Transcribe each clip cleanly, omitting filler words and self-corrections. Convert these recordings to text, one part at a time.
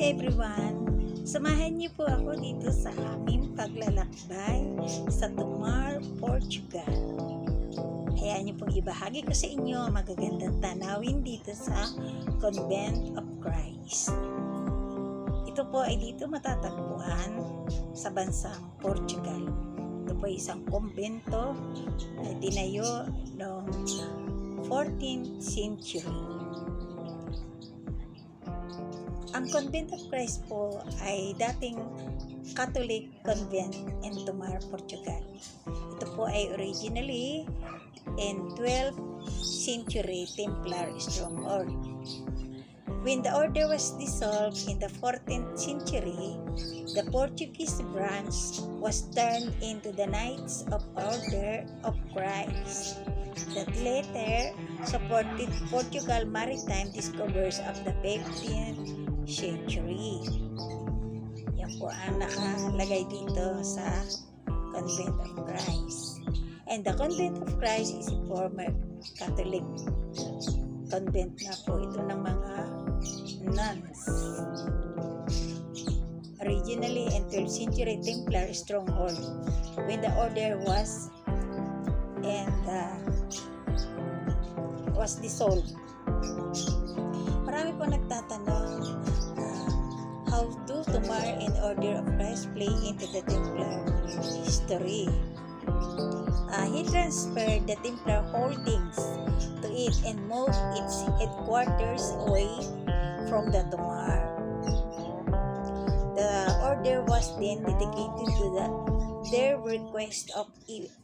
everyone! Samahan niyo po ako dito sa aming paglalakbay sa Tomar, Portugal. Hayaan niyo pong ibahagi ko sa inyo ang magagandang tanawin dito sa Convent of Christ. Ito po ay dito matatagpuan sa bansang Portugal. Ito po ay isang kumbento na tinayo noong 14th century. Ang Convent of Christ po ay dating Catholic convent in Tomar, Portugal. Ito po ay originally in 12th century Templar stronghold. When the order was dissolved in the 14th century, the Portuguese branch was turned into the Knights of Order of Christ that later supported Portugal maritime discoveries of the 15th century. Yan po ang nakalagay dito sa Convent of Christ. And the Convent of Christ is a former Catholic convent na po ito ng mga nuns. Originally in 12th century Templar stronghold when the order was dissolved. Marami po nagtatanong how do Tomar and Order of Christ play into the Templar history? He transferred the Templar holdings to it and moved its headquarters away from the Tomar. The order was then dedicated to their request of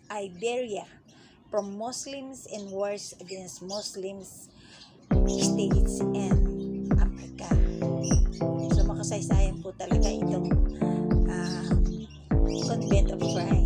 Iberia from Muslims and wars against Muslims states and Africa. So makasaysayan po talaga itong Convent of Christ.